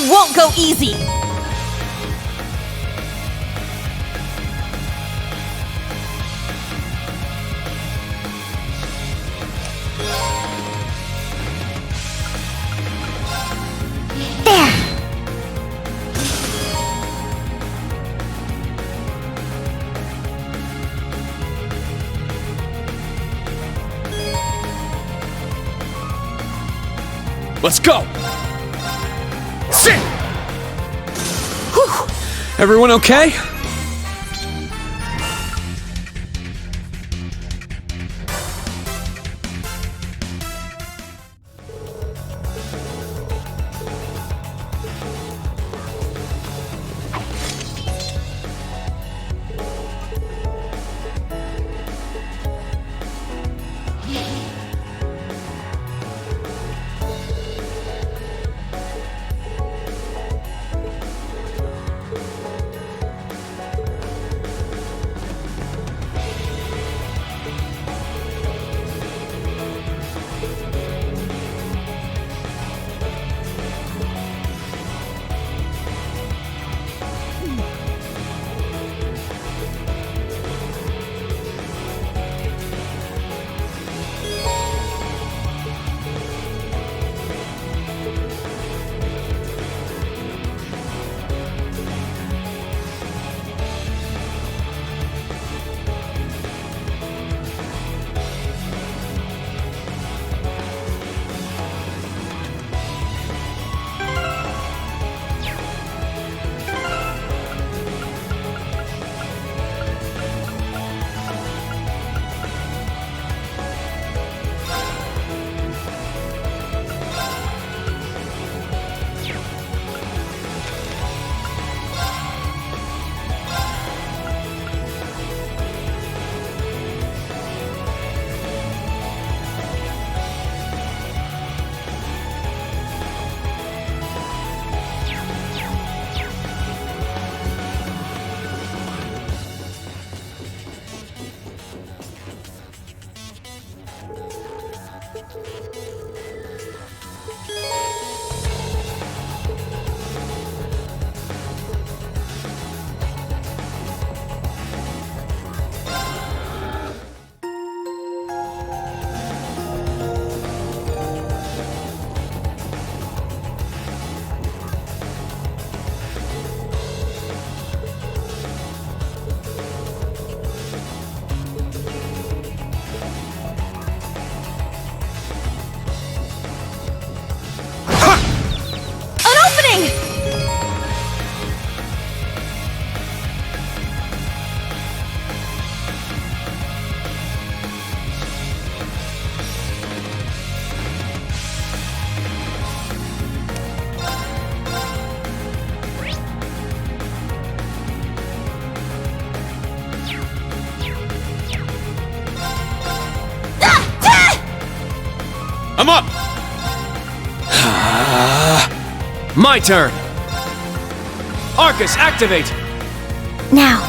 It won't go easy! There! Let's go! Sit! Whew. Everyone okay? I'm up! My turn! Arcus, activate! Now.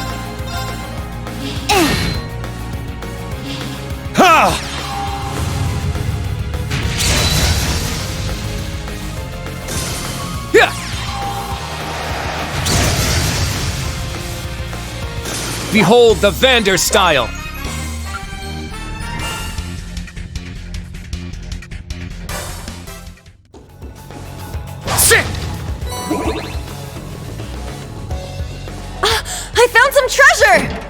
Ha! Yeah! Behold the Vander style! I found some treasure!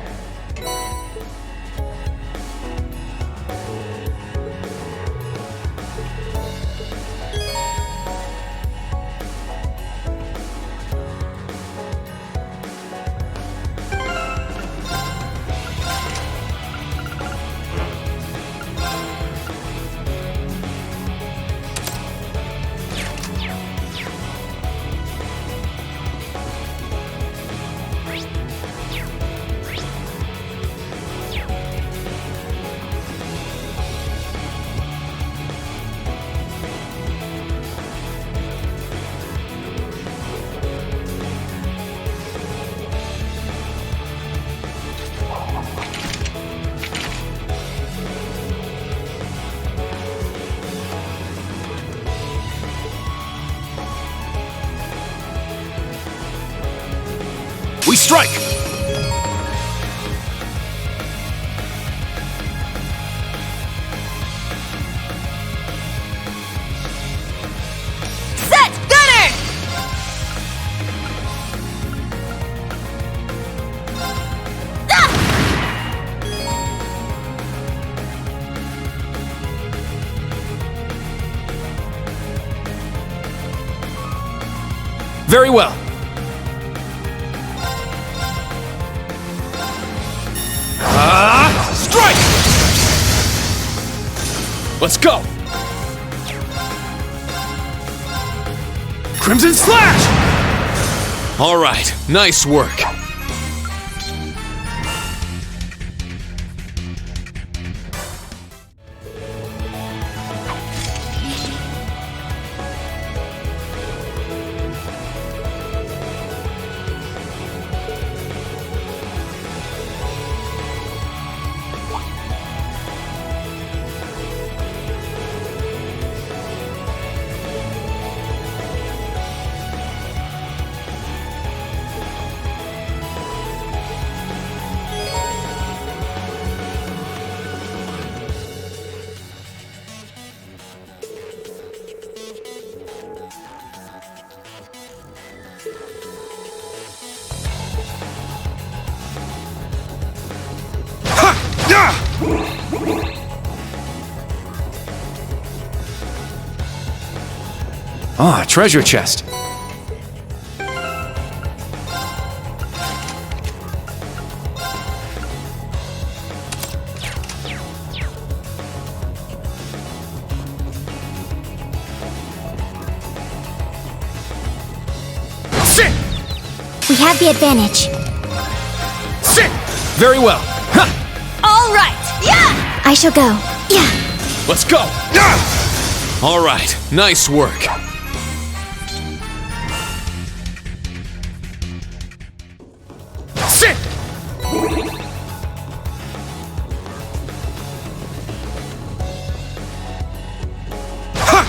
We strike! Set! Gunner! Very well. Strike! Let's go! Crimson Slash! All right, nice work. Ah, treasure chest. Sit! We have the advantage. Sit! Very well. Ha! All right. Yeah! I shall go. Yeah. Let's go! All right, nice work. Sit! Ha!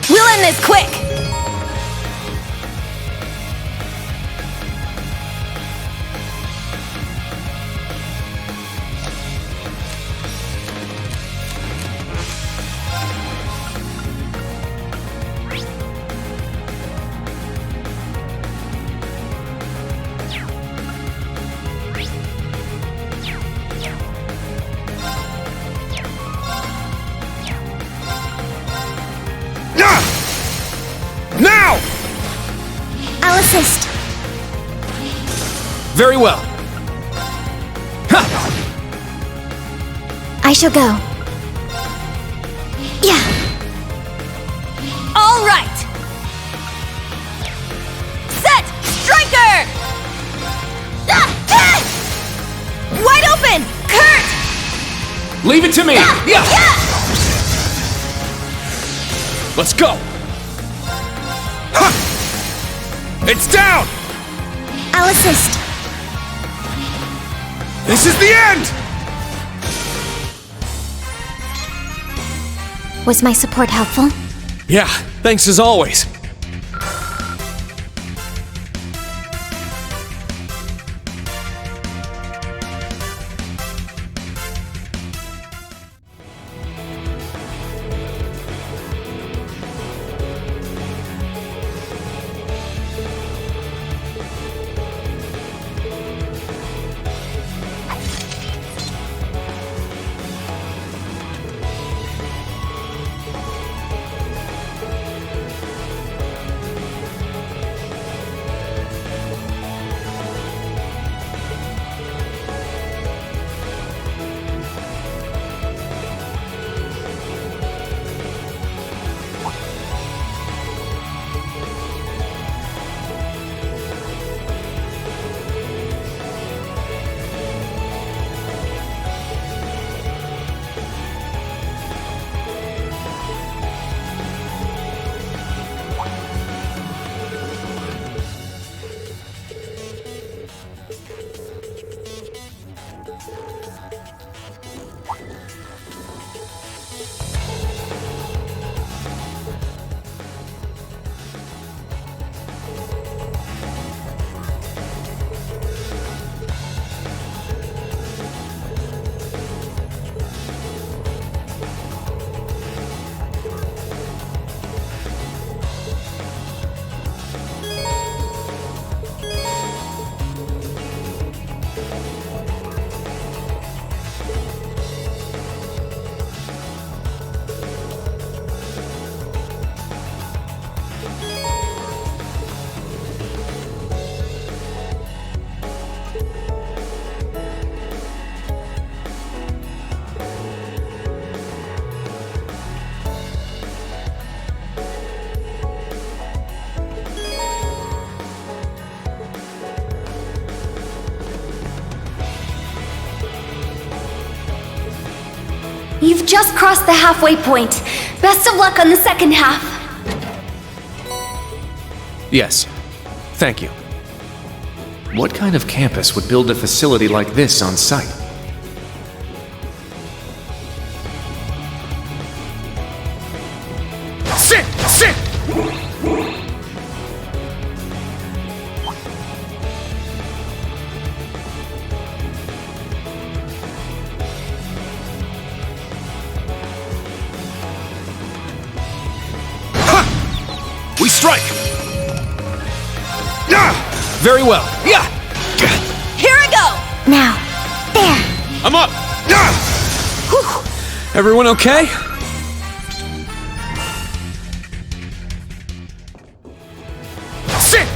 We'll end this quick. Now! I'll assist. Very well. Ha! I shall go. Yeah. All right. Set! Striker! Wide open! Kurt! Leave it to me! Yeah! Let's go! Ha! It's down! I'll assist. This is the end! Was my support helpful? Yeah, thanks as always. You've just crossed the halfway point. Best of luck on the second half. Yes. Thank you. What kind of campus would build a facility like this on site? Sit! Sit! We strike! Very well. Yeah! Here I go! Now. There. I'm up! Everyone okay? Sit!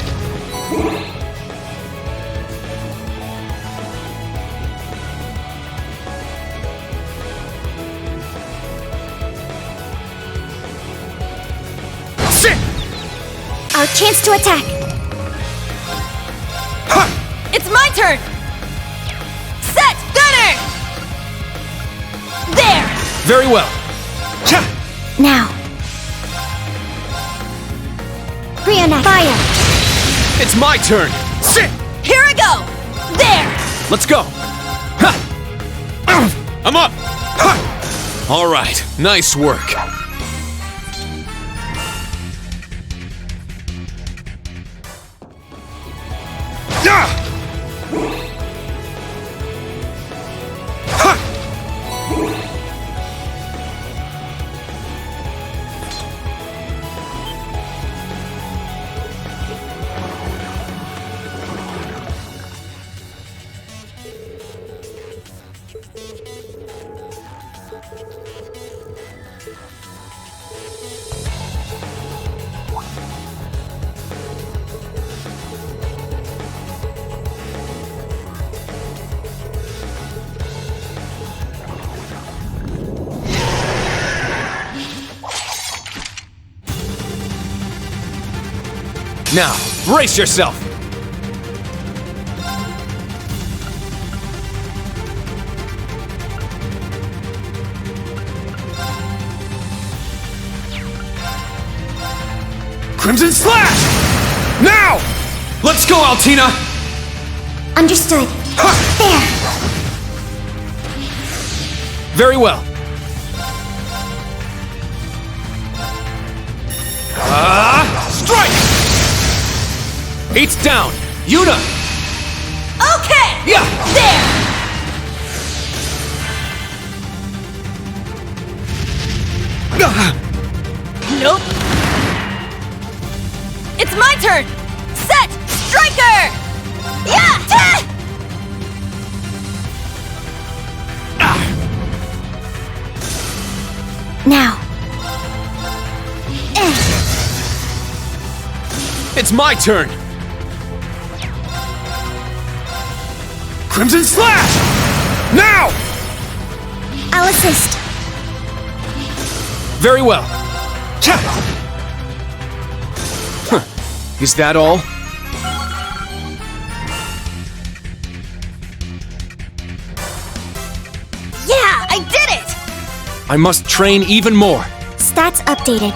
Sit! Our chance to attack. It's my turn! Set! Gunner! There! Very well. Now. Reenact. Fire! It's my turn. Sit! Here I go! There! Let's go. I'm up. All right. Nice work. Now, brace yourself! Crimson Slash! Now! Let's go, Altina! Understood. There! Very well. Strike! Eight's down. Yuna! Okay! Yeah! There! Nope. It's my turn! Set! Striker! Yeah! Now. It's my turn! Crimson Slash! Now! I'll assist. Very well. Huh. Is that all? Yeah, I did it! I must train even more. Stats updated.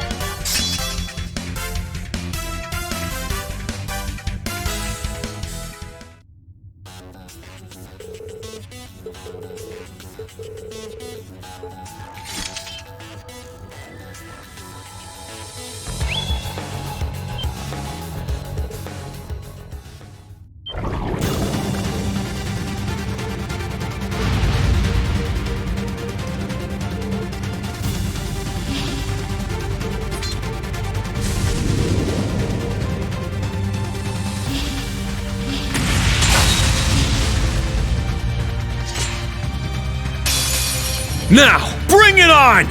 Now, bring it on!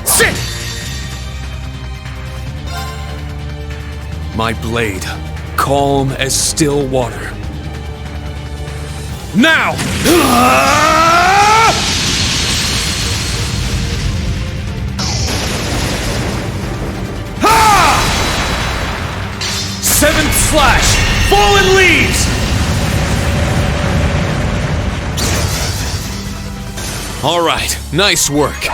Sit! My blade, calm as still water. Now! Seventh slash! Fallen leaves! Alright, nice work.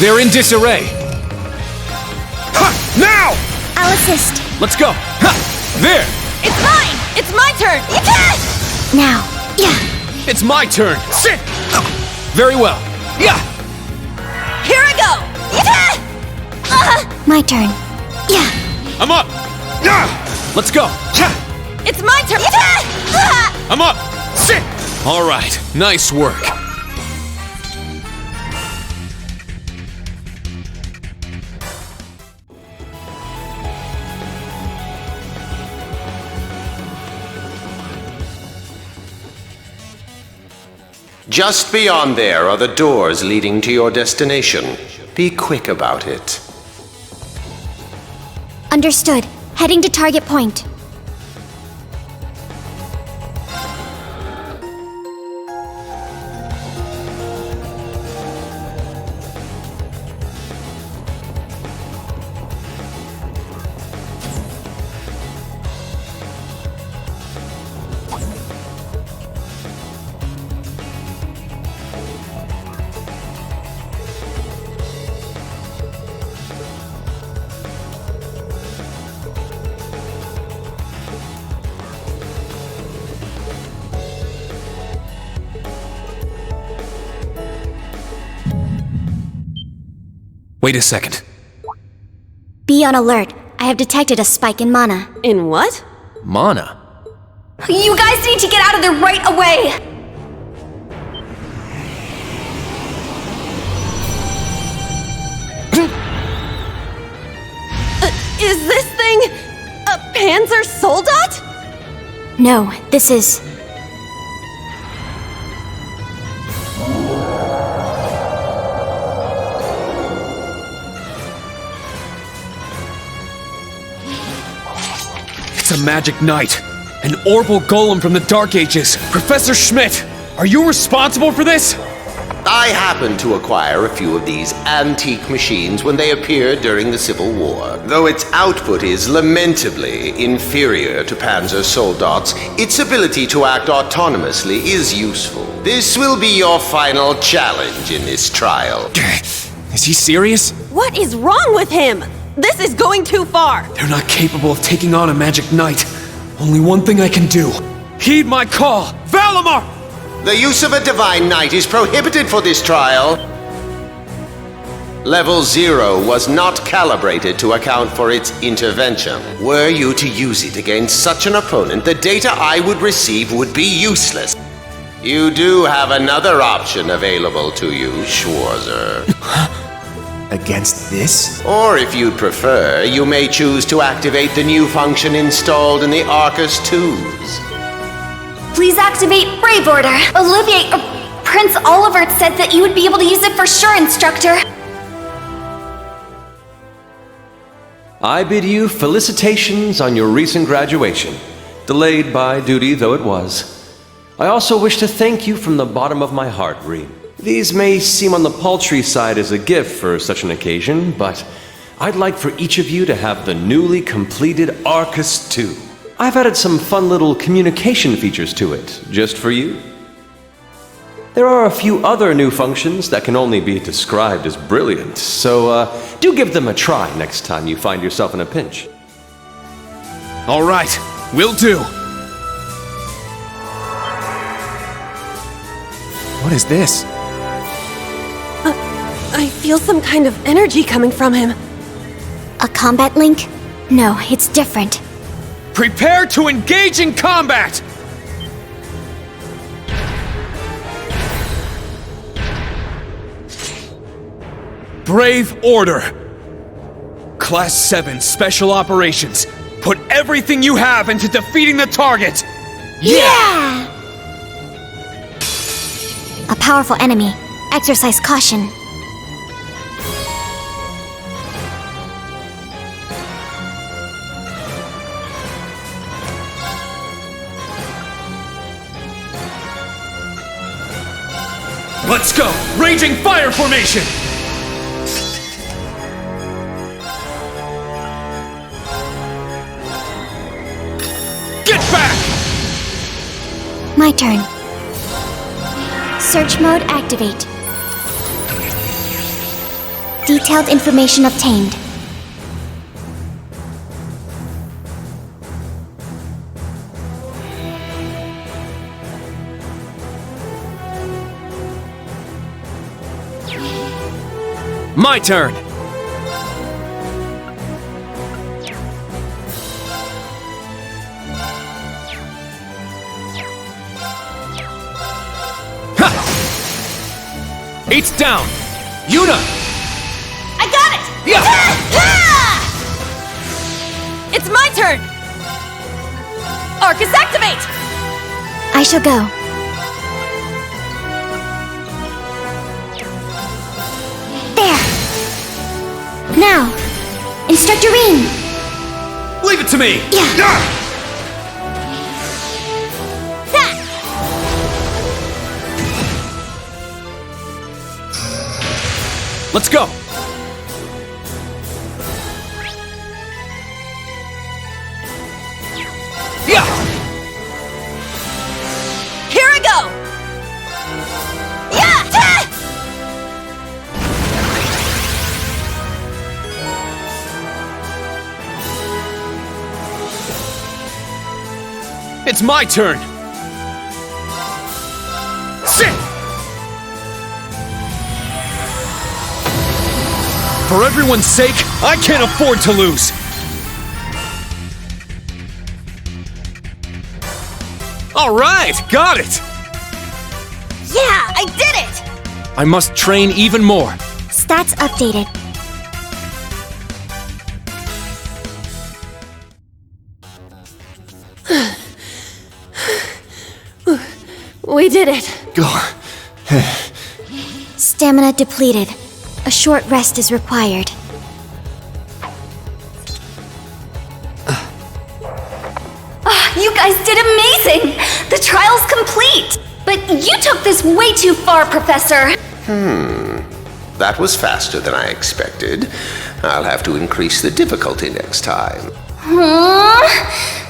They're in disarray. Now! I'll assist. Let's go. There! It's mine! It's my turn! Now. Yeah. It's my turn. Sit! Very well. Yeah! Here I go! My turn. Yeah. I'm up! Yeah! Let's go. It's my turn! I'm up! Sit! All right, nice work. Just beyond there are the doors leading to your destination. Be quick about it. Understood. Heading to target point. Wait a second. Be on alert. I have detected a spike in mana. In what? Mana? You guys need to get out of there right away! Is this thing a Panzer Soldat? No, this is... It's a magic knight. An orbal golem from the Dark Ages. Professor Schmidt, are you responsible for this? I happened to acquire a few of these antique machines when they appeared during the Civil War. Though its output is lamentably inferior to Panzer Soldat's, its ability to act autonomously is useful. This will be your final challenge in this trial. Is he serious? What is wrong with him? This is going too far! They're not capable of taking on a magic knight. Only one thing I can do. Heed my call! Valimar! The use of a divine knight is prohibited for this trial. Level 0 was not calibrated to account for its intervention. Were you to use it against such an opponent, the data I would receive would be useless. You do have another option available to you, Schwarzer. Against this? Or if you'd prefer, you may choose to activate the new function installed in the Arcus 2s. Please activate Brave Order. Olivier, Prince Oliver said that you would be able to use it for sure, Instructor. I bid you felicitations on your recent graduation, delayed by duty though it was. I also wish to thank you from the bottom of my heart, Reem. These may seem on the paltry side as a gift for such an occasion, but I'd like for each of you to have the newly completed Arcus 2. I've added some fun little communication features to it, just for you. There are a few other new functions that can only be described as brilliant, so do give them a try next time you find yourself in a pinch. All right, will do. What is this? I feel some kind of energy coming from him. A combat link? No, it's different. Prepare to engage in combat! Brave Order. Class 7 Special Operations. Put everything you have into defeating the target! Yeah! A powerful enemy. Exercise caution. Let's go! Raging Fire Formation! Get back! My turn. Search mode activate. Detailed information obtained. My turn! Ha! It's down! Yuna! I got it! Yeah! It's my turn! Arcus activate! I shall go. There! Now, Instructor Reem! Leave it to me! Yeah. Let's go! Yeah! Here I go! Yeah! It's my turn! Sit! For everyone's sake, I can't afford to lose! All right, got it! Yeah, I did it! I must train even more. Stats updated. We did it. Stamina depleted. A short rest is required. You guys did amazing! The trial's complete! But you took this way too far, Professor! That was faster than I expected. I'll have to increase the difficulty next time.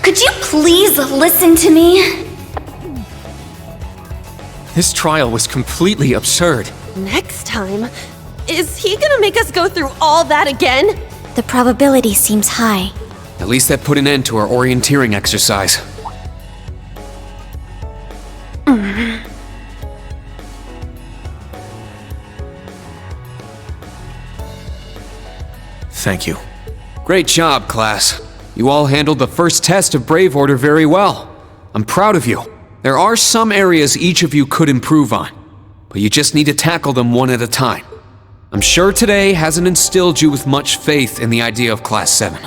Could you please listen to me? This trial was completely absurd. Next time? Is he gonna make us go through all that again? The probability seems high. At least that put an end to our orienteering exercise. Thank you. Great job, class. You all handled the first test of Brave Order very well. I'm proud of you. There are some areas each of you could improve on, but you just need to tackle them one at a time. I'm sure today hasn't instilled you with much faith in the idea of Class 7.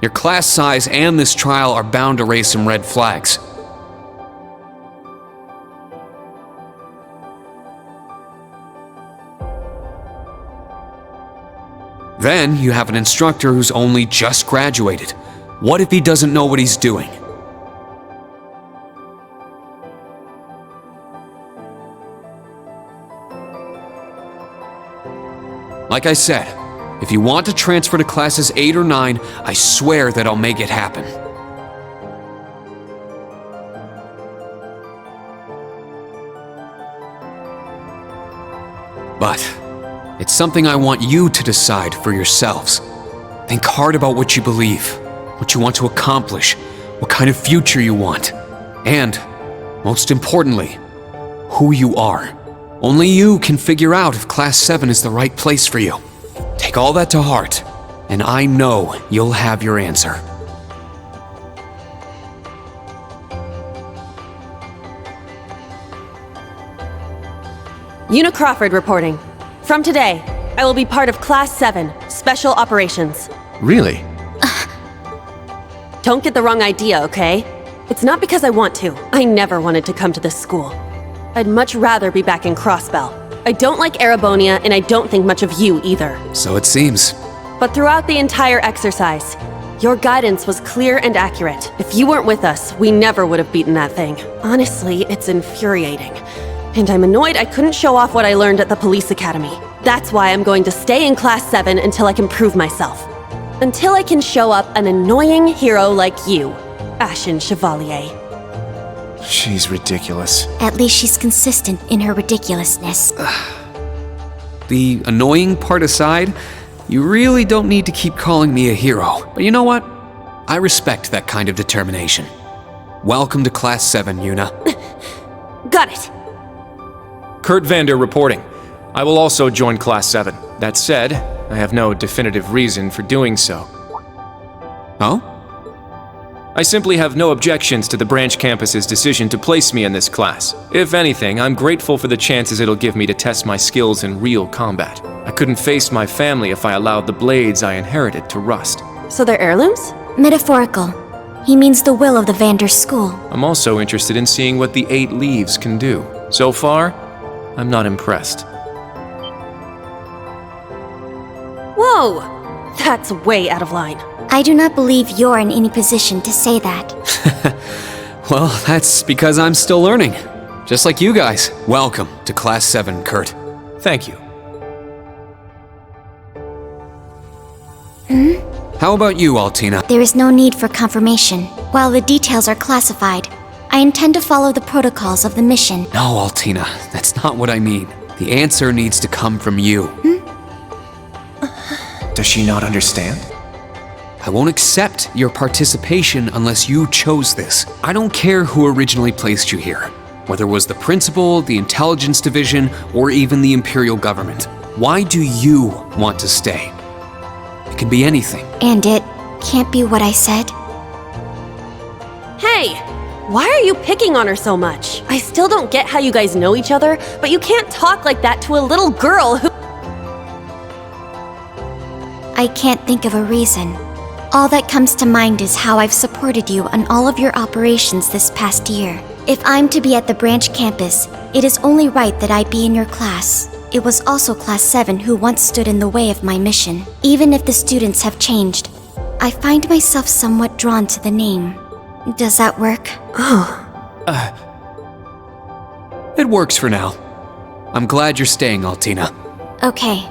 Your class size and this trial are bound to raise some red flags. Then you have an instructor who's only just graduated. What if he doesn't know what he's doing? Like I said, if you want to transfer to classes 8 or 9, I swear that I'll make it happen. But it's something I want you to decide for yourselves. Think hard about what you believe, what you want to accomplish, what kind of future you want, and, most importantly, who you are. Only you can figure out if Class 7 is the right place for you. Take all that to heart, and I know you'll have your answer. Una Crawford reporting. From today, I will be part of Class 7, Special Operations. Really? Don't get the wrong idea, okay? It's not because I want to. I never wanted to come to this school. I'd much rather be back in Crossbell. I don't like Erebonia, and I don't think much of you either. So it seems. But throughout the entire exercise, your guidance was clear and accurate. If you weren't with us, we never would have beaten that thing. Honestly, it's infuriating. And I'm annoyed I couldn't show off what I learned at the police academy. That's why I'm going to stay in Class 7 until I can prove myself. Until I can show up an annoying hero like you, Ashen Chevalier. She's ridiculous. At least she's consistent in her ridiculousness. The annoying part aside, you really don't need to keep calling me a hero. But you know what? I respect that kind of determination. Welcome to Class 7, Una. Got it. Kurt Vander reporting. I will also join Class 7. That said, I have no definitive reason for doing so. Oh? I simply have no objections to the branch campus's decision to place me in this class. If anything, I'm grateful for the chances it'll give me to test my skills in real combat. I couldn't face my family if I allowed the blades I inherited to rust. So they're heirlooms? Metaphorical. He means the will of the Vander school. I'm also interested in seeing what the 8 leaves can do. So far, I'm not impressed. Whoa! That's way out of line. I do not believe you're in any position to say that. Well, that's because I'm still learning. Just like you guys. Welcome to Class 7, Kurt. Thank you. How about you, Altina? There is no need for confirmation. While the details are classified, I intend to follow the protocols of the mission. No, Altina, that's not what I mean. The answer needs to come from you. Does she not understand? I won't accept your participation unless you chose this. I don't care who originally placed you here, whether it was the principal, the intelligence division, or even the imperial government. Why do you want to stay? It can be anything. And it can't be what I said. Hey! Why are you picking on her so much? I still don't get how you guys know each other, but you can't talk like that to a little girl who— I can't think of a reason. All that comes to mind is how I've supported you on all of your operations this past year. If I'm to be at the branch campus, it is only right that I be in your class. It was also Class 7 who once stood in the way of my mission. Even if the students have changed, I find myself somewhat drawn to the name. Does that work? It works for now. I'm glad you're staying, Altina. Okay.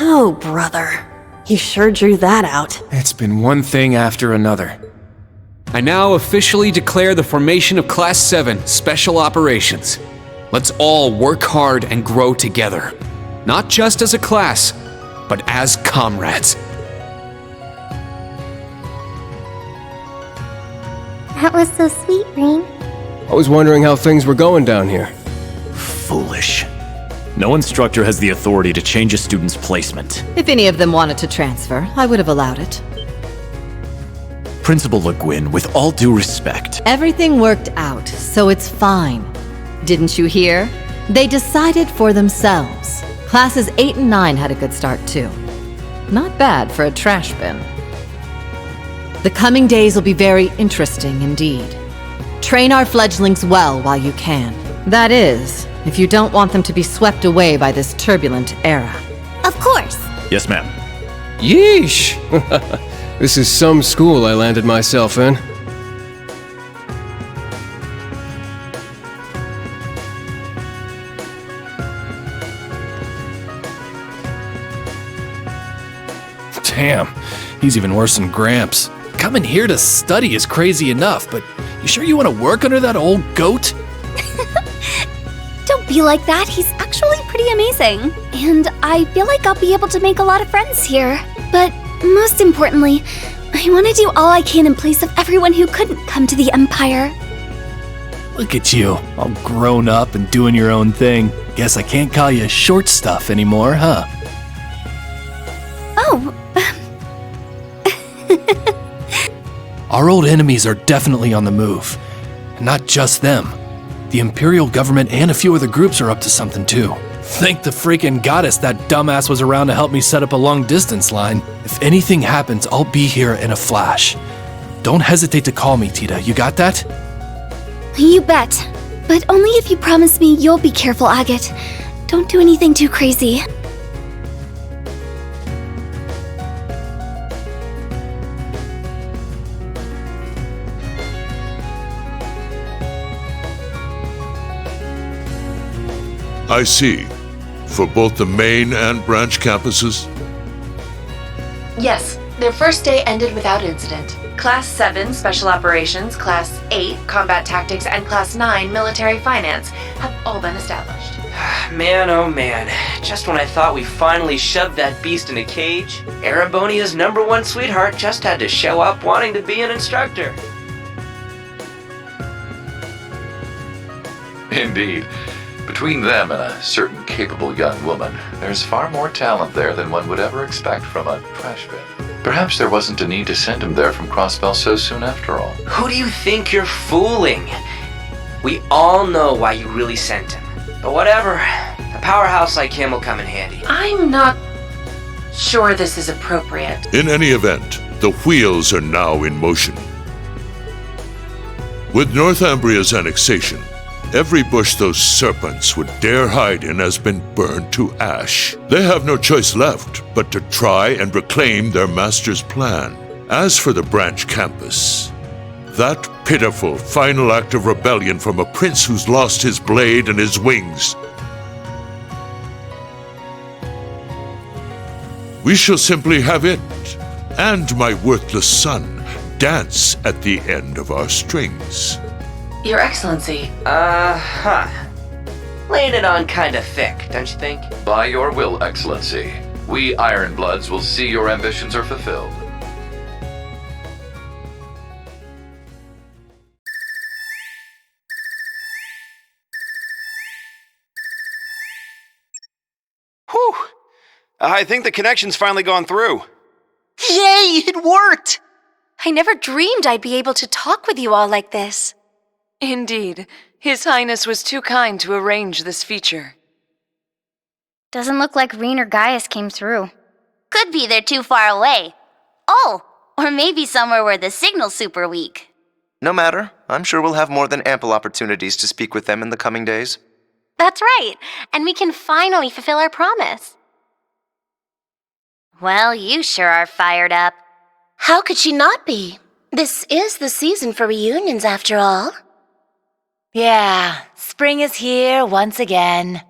Oh, brother. You sure drew that out. It's been one thing after another. I now officially declare the formation of Class 7 Special Operations. Let's all work hard and grow together. Not just as a class, but as comrades. That was so sweet, Rean. I was wondering how things were going down here. Foolish. No instructor has the authority to change a student's placement. If any of them wanted to transfer, I would have allowed it. Principal Le Guin, with all due respect. Everything worked out, so it's fine. Didn't you hear? They decided for themselves. Classes 8 and 9 had a good start too. Not bad for a trash bin. The coming days will be very interesting indeed. Train our fledglings well while you can. That is, if you don't want them to be swept away by this turbulent era. Of course. Yes, ma'am. Yeesh! This is some school I landed myself in. Damn, he's even worse than Gramps. Coming here to study is crazy enough, but you sure you want to work under that old goat? Don't be like that. He's actually pretty amazing. And I feel like I'll be able to make a lot of friends here. But most importantly, I want to do all I can in place of everyone who couldn't come to the Empire. Look at you, all grown up and doing your own thing. Guess I can't call you short stuff anymore, huh? Oh. Our old enemies are definitely on the move. And not just them. The Imperial government and a few other groups are up to something too. Thank the freaking goddess that dumbass was around to help me set up a long-distance line. If anything happens, I'll be here in a flash. Don't hesitate to call me, Tita. You got that? You bet. But only if you promise me you'll be careful, Agate. Don't do anything too crazy. I see. For both the main and branch campuses? Yes, their first day ended without incident. Class 7, Special Operations, Class 8, Combat Tactics, and Class 9, Military Finance have all been established. Man, oh man. Just when I thought we finally shoved that beast in a cage, Erebonia's #1 sweetheart just had to show up wanting to be an instructor. Indeed. Between them and a certain capable young woman, there's far more talent there than one would ever expect from a trash bin. Perhaps there wasn't a need to send him there from Crossbell so soon after all. Who do you think you're fooling? We all know why you really sent him. But whatever, a powerhouse like him will come in handy. I'm not sure this is appropriate. In any event, the wheels are now in motion. With Northumbria's annexation, every bush those serpents would dare hide in has been burned to ash. They have no choice left but to try and reclaim their master's plan. As for the branch campus, that pitiful final act of rebellion from a prince who's lost his blade and his wings. We shall simply have it, and my worthless son, dance at the end of our strings. Your Excellency. Laying it on kinda thick, don't you think? By your will, Excellency, we Ironbloods will see your ambitions are fulfilled. Whew! I think the connection's finally gone through. Yay, it worked! I never dreamed I'd be able to talk with you all like this. Indeed. His Highness was too kind to arrange this feature. Doesn't look like Rean or Gaius came through. Could be they're too far away. Oh, or maybe somewhere where the signal's super weak. No matter. I'm sure we'll have more than ample opportunities to speak with them in the coming days. That's right, and we can finally fulfill our promise. Well, you sure are fired up. How could she not be? This is the season for reunions, after all. Yeah, spring is here once again.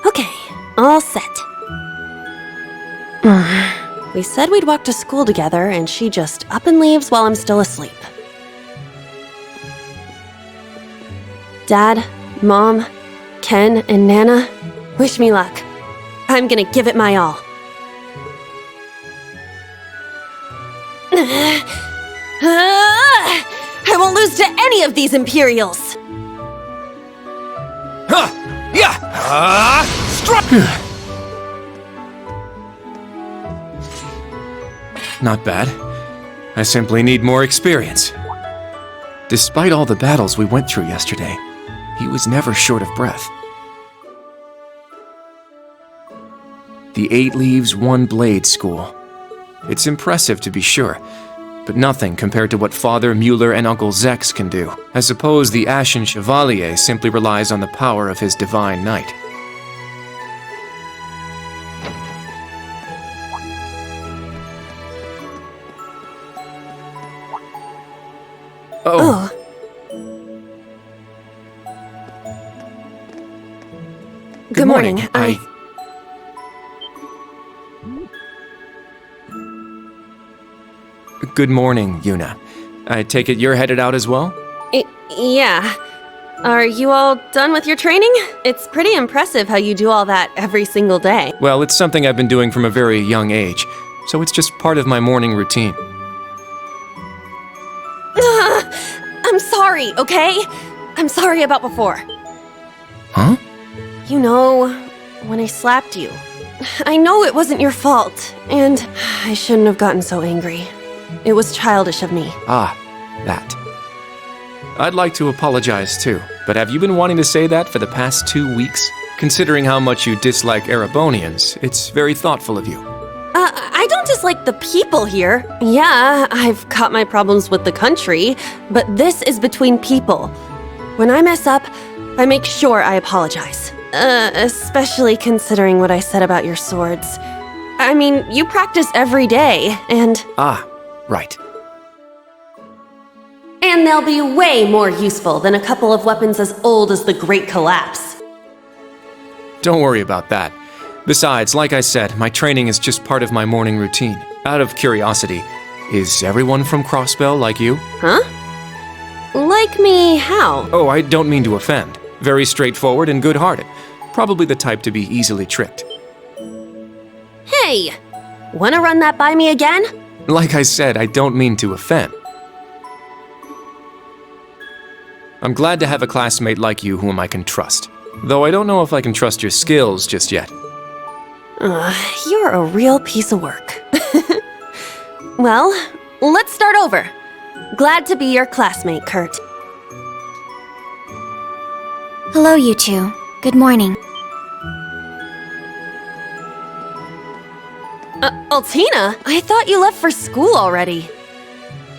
Okay, all set. We said we'd walk to school together, and she just up and leaves while I'm still asleep. Dad, Mom, Ken, and Nana, wish me luck. I'm gonna give it my all. I won't lose to any of these Imperials! Not bad. I simply need more experience. Despite all the battles we went through yesterday, he was never short of breath. The 8 Leaves, 1 Blade School. It's impressive to be sure, but nothing compared to what Father Mueller and Uncle Zex can do. I suppose the Ashen Chevalier simply relies on the power of his divine knight. Oh. Good morning. Good morning, Yuna. I take it you're headed out as well? Yeah. Are you all done with your training? It's pretty impressive how you do all that every single day. Well, it's something I've been doing from a very young age, so it's just part of my morning routine. I'm sorry, okay? I'm sorry about before. Huh? You know, when I slapped you. I know it wasn't your fault, and I shouldn't have gotten so angry. It was childish of me. Ah, that. I'd like to apologize too, but have you been wanting to say that for the past 2 weeks? Considering how much you dislike Erebonians, it's very thoughtful of you. I don't dislike the people here. Yeah, I've got my problems with the country, but this is between people. When I mess up, I make sure I apologize. Especially considering what I said about your swords. I mean, you practice every day, and... Ah, right. And they'll be way more useful than a couple of weapons as old as the Great Collapse. Don't worry about that. Besides, like I said, my training is just part of my morning routine. Out of curiosity, is everyone from Crossbell like you? Huh? Like me how? Oh, I don't mean to offend. Very straightforward and good-hearted. Probably the type to be easily tricked. Hey! Wanna run that by me again? Like I said, I don't mean to offend. I'm glad to have a classmate like you whom I can trust. Though I don't know if I can trust your skills just yet. You're a real piece of work. Well, let's start over. Glad to be your classmate, Kurt. Hello, you two. Good morning. Altina, I thought you left for school already.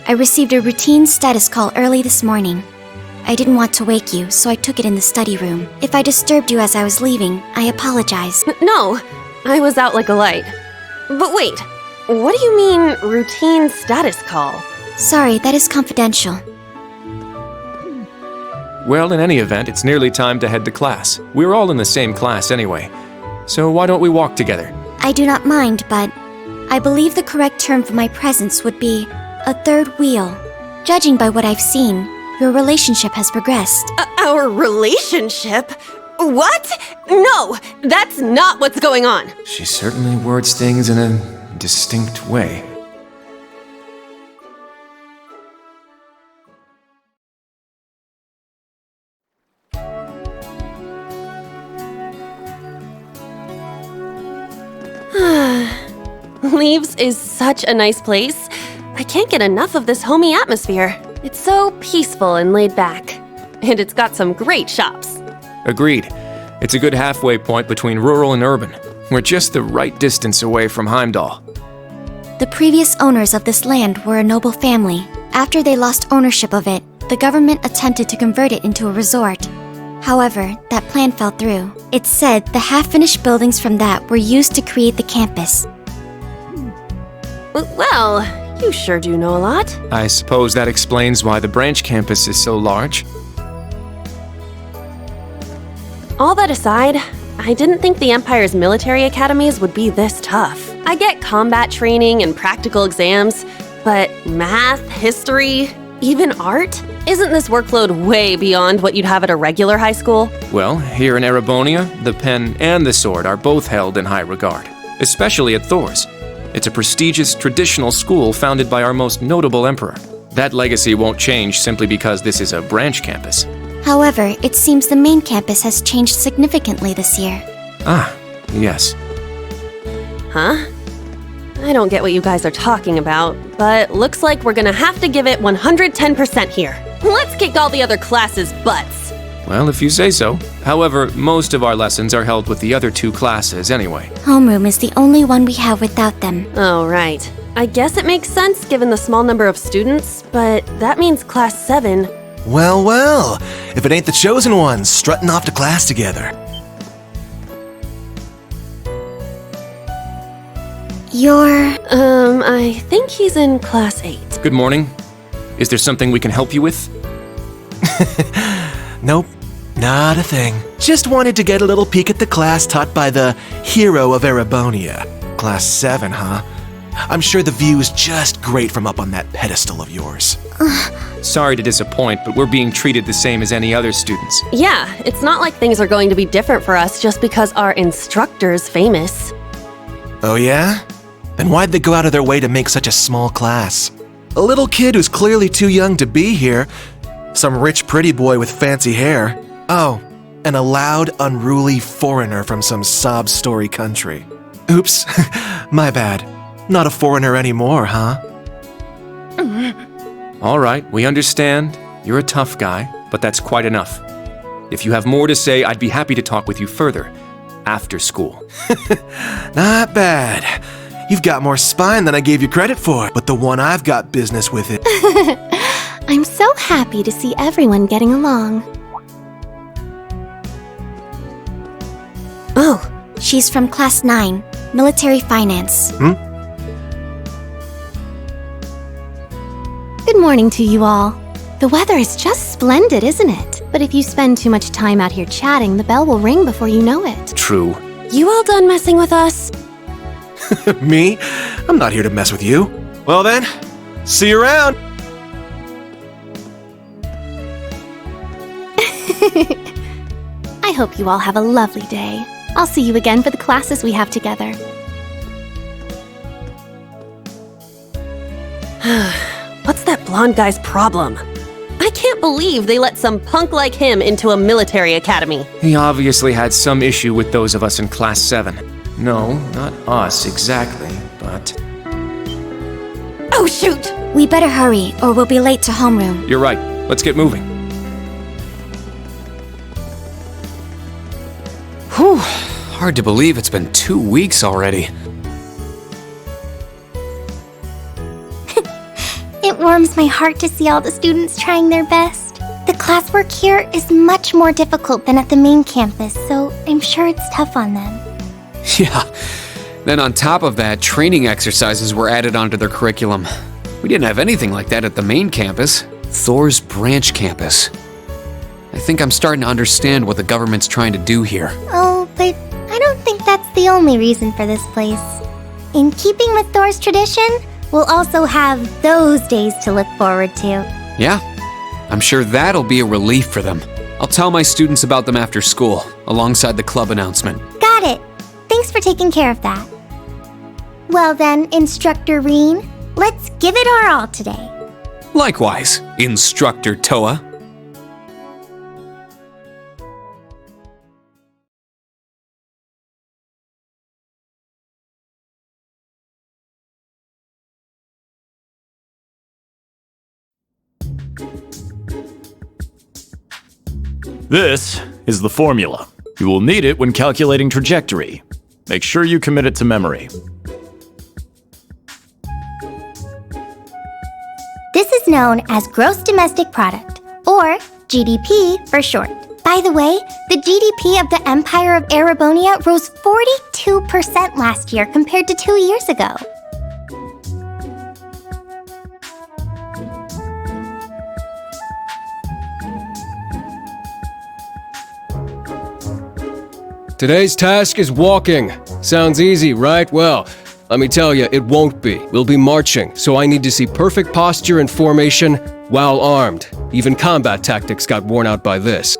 I received a routine status call early this morning. I didn't want to wake you, so I took it in the study room. If I disturbed you as I was leaving, I apologize. No, I was out like a light. But wait, what do you mean, routine status call? Sorry, that is confidential. Well, in any event, it's nearly time to head to class. We're all in the same class anyway. So why don't we walk together? I do not mind, but I believe the correct term for my presence would be a third wheel. Judging by what I've seen, your relationship has progressed. Our relationship? What? No, that's not what's going on. She certainly words things in a distinct way. Leaves is such a nice place. I can't get enough of this homey atmosphere. It's so peaceful and laid back. And it's got some great shops. Agreed. It's a good halfway point between rural and urban. We're just the right distance away from Heimdall. The previous owners of this land were a noble family. After they lost ownership of it, the government attempted to convert it into a resort. However, that plan fell through. It's said the half-finished buildings from that were used to create the campus. Well, you sure do know a lot. I suppose that explains why the branch campus is so large. All that aside, I didn't think the Empire's military academies would be this tough. I get combat training and practical exams, but math, history, even art? Isn't this workload way beyond what you'd have at a regular high school? Well, here in Erebonia, the pen and the sword are both held in high regard, especially at Thor's. It's a prestigious, traditional school founded by our most notable emperor. That legacy won't change simply because this is a branch campus. However, it seems the main campus has changed significantly this year. Ah, yes. Huh? I don't get what you guys are talking about, but looks like we're gonna have to give it 110% here. Let's kick all the other classes' butts. Well, if you say so. However, most of our lessons are held with the other two classes anyway. Homeroom is the only one we have without them. Oh, right. I guess it makes sense given the small number of students, but that means Class 7. Well, well, if it ain't the chosen ones strutting off to class together. I think he's in Class 8. Good morning. Is there something we can help you with? Nope, not a thing. Just wanted to get a little peek at the class taught by the hero of Erebonia. Class 7, huh? I'm sure the view is just great from up on that pedestal of yours. Sorry to disappoint, but we're being treated the same as any other students. Yeah, it's not like things are going to be different for us just because our instructor's famous. Oh yeah? Then why'd they go out of their way to make such a small class? A little kid who's clearly too young to be here. Some rich pretty boy with fancy hair. Oh, and a loud, unruly foreigner from some sob-story country. Oops, my bad. Not a foreigner anymore, huh? All right, we understand. You're a tough guy, but that's quite enough. If you have more to say, I'd be happy to talk with you further. After school. Not bad. You've got more spine than I gave you credit for, but the one I've got business with it. I'm so happy to see everyone getting along. Oh, she's from Class 9, Military Finance. Good morning to you all. The weather is just splendid, isn't it? But if you spend too much time out here chatting, the bell will ring before you know it. True. You all done messing with us? Me? I'm not here to mess with you. Well then, see you around. I hope you all have a lovely day. I'll see you again for the classes we have together. What's that blonde guy's problem? I can't believe they let some punk like him into a military academy. He obviously had some issue with those of us in Class 7. No, not us exactly, but... Oh, shoot! We better hurry, or we'll be late to homeroom. You're right. Let's get moving. Whew. Hard to believe it's been 2 weeks already. It warms my heart to see all the students trying their best. The classwork here is much more difficult than at the main campus, so I'm sure it's tough on them. Yeah. Then on top of that, training exercises were added onto their curriculum. We didn't have anything like that at the main campus. Thor's branch campus. I think I'm starting to understand what the government's trying to do here. Oh, but I don't think that's the only reason for this place. In keeping with Thor's tradition, we'll also have those days to look forward to. Yeah, I'm sure that'll be a relief for them. I'll tell my students about them after school, alongside the club announcement. Got it. Thanks for taking care of that. Well then, Instructor Reen, let's give it our all today. Likewise, Instructor Toa. This is the formula. You will need it when calculating trajectory. Make sure you commit it to memory. This is known as Gross Domestic Product, or GDP for short. By the way, the GDP of the Empire of Erebonia rose 42% last year compared to 2 years ago. Today's task is walking. Sounds easy, right? Well, let me tell you, it won't be. We'll be marching, so I need to see perfect posture and formation while armed. Even combat tactics got worn out by this.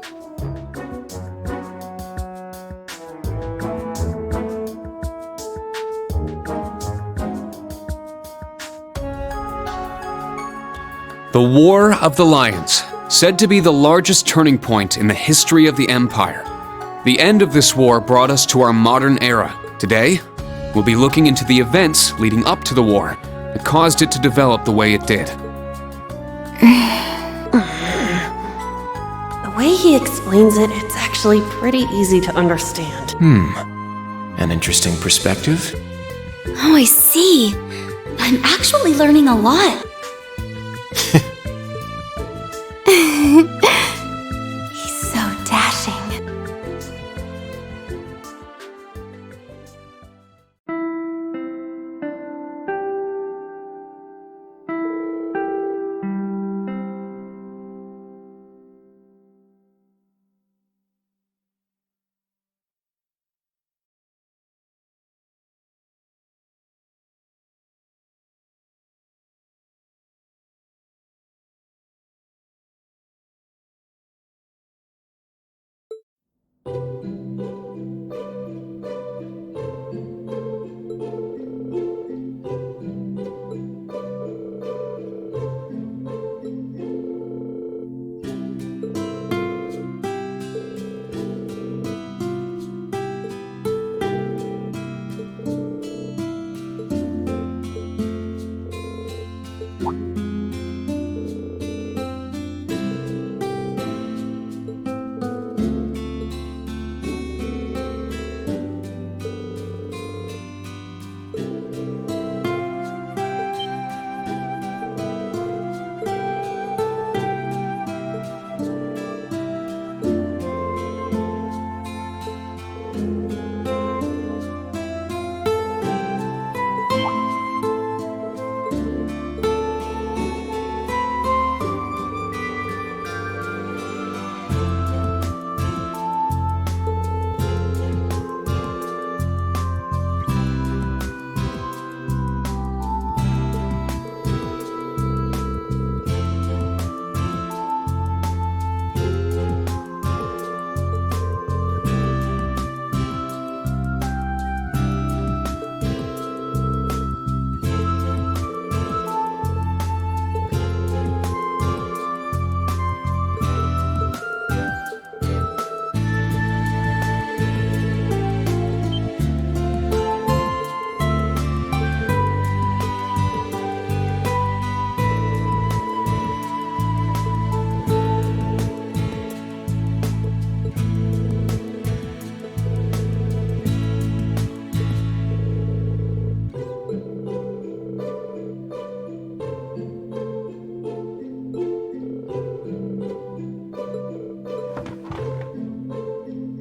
The War of the Lions, said to be the largest turning point in the history of the Empire. The end of this war brought us to our modern era. Today, we'll be looking into the events leading up to the war that caused it to develop the way it did. The way he explains it, it's actually pretty easy to understand. An interesting perspective. Oh, I see. I'm actually learning a lot. He's so dashing.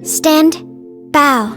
Stand, bow.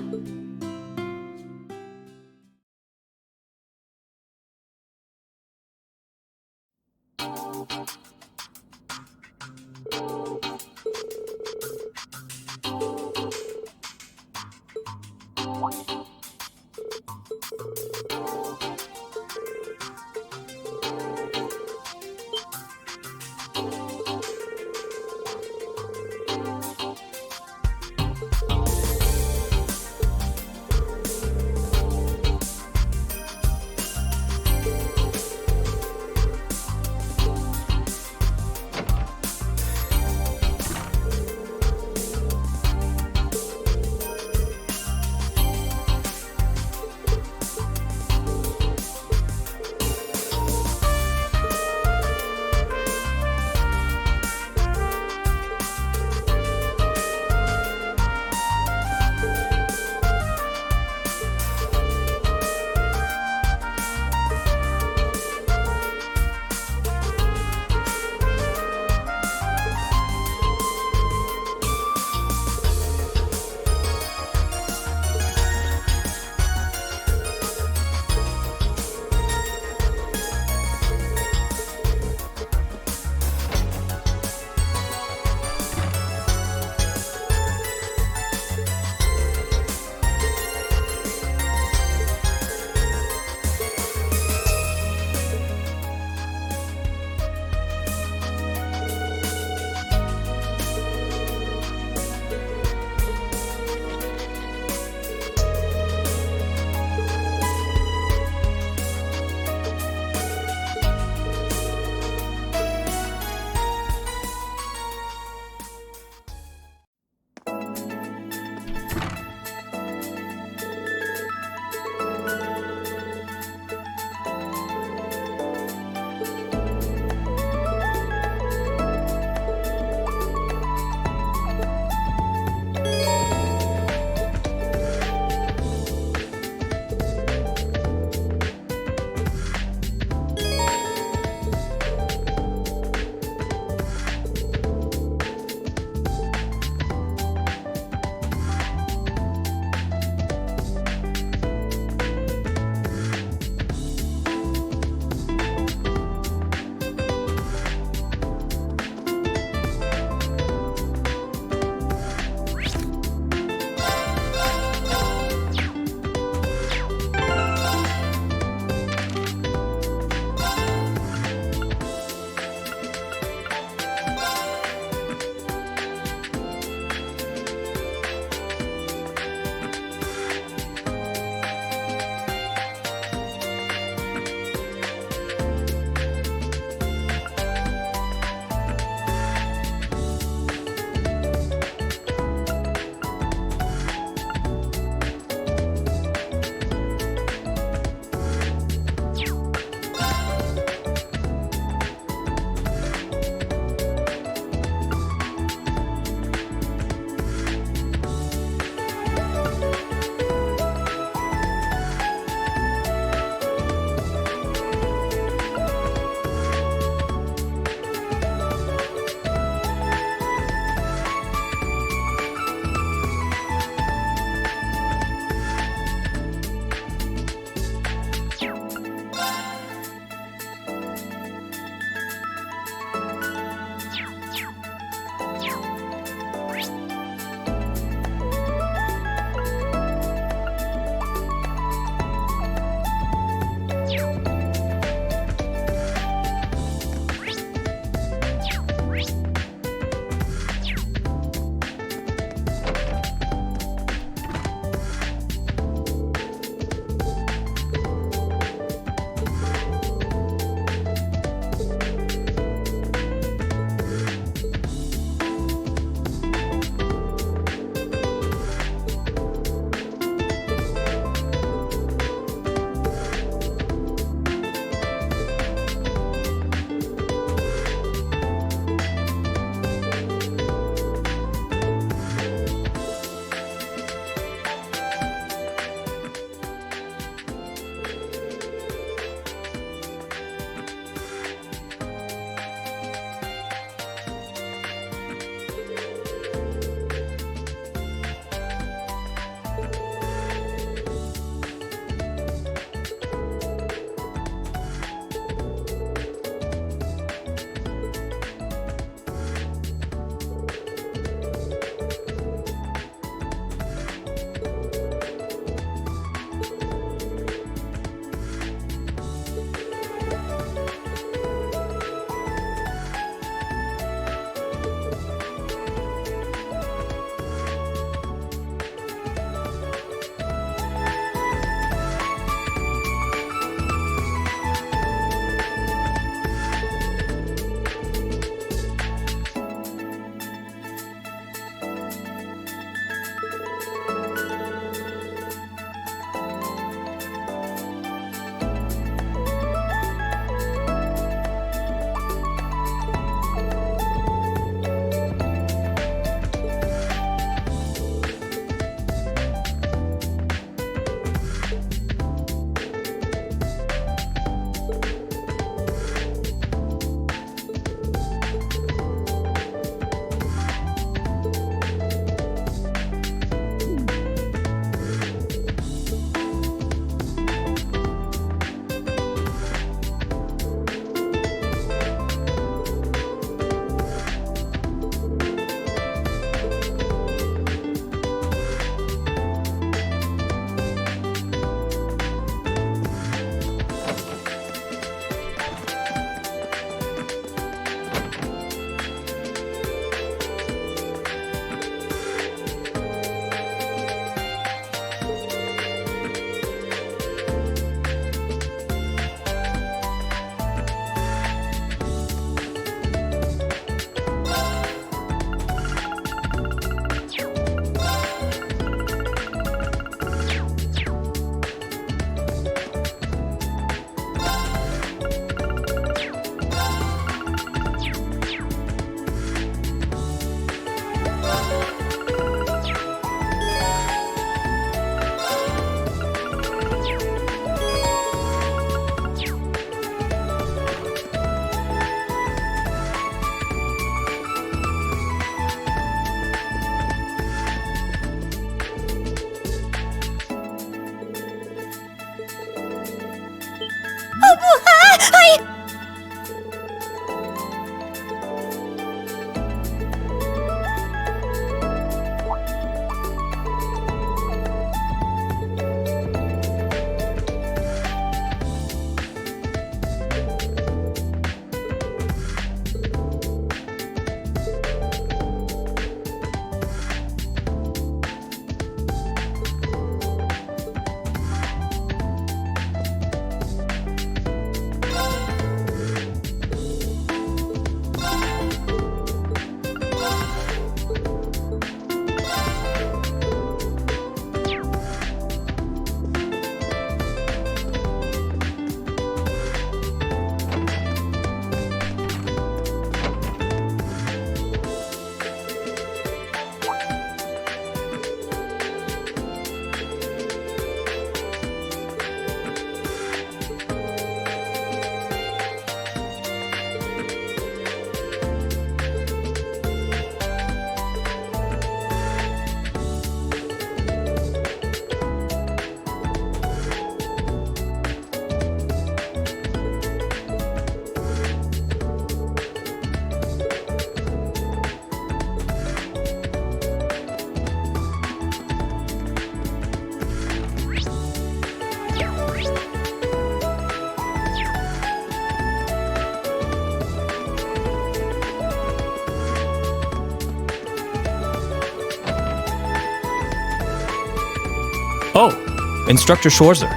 Oh, Instructor Schwarzer.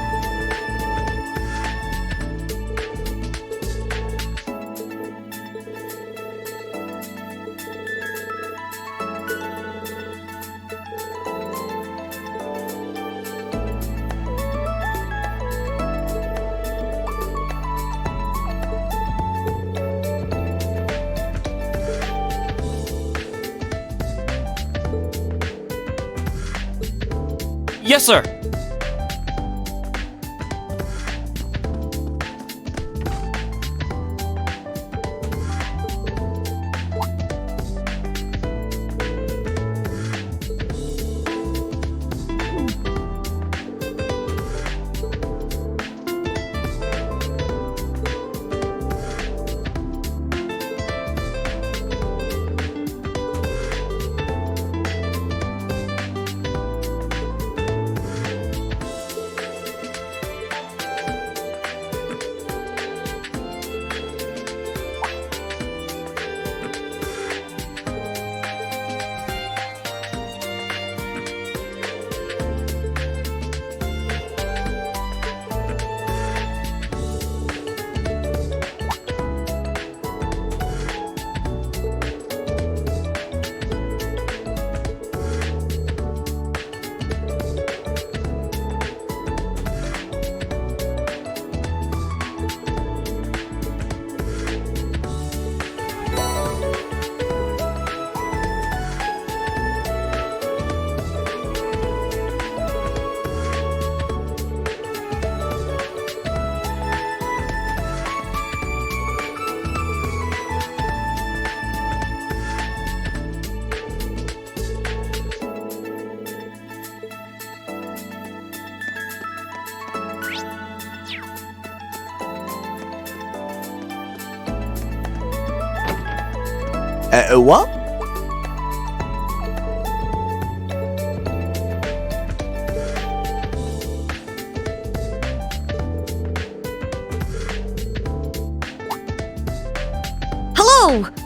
Yes, sir. What? Hello!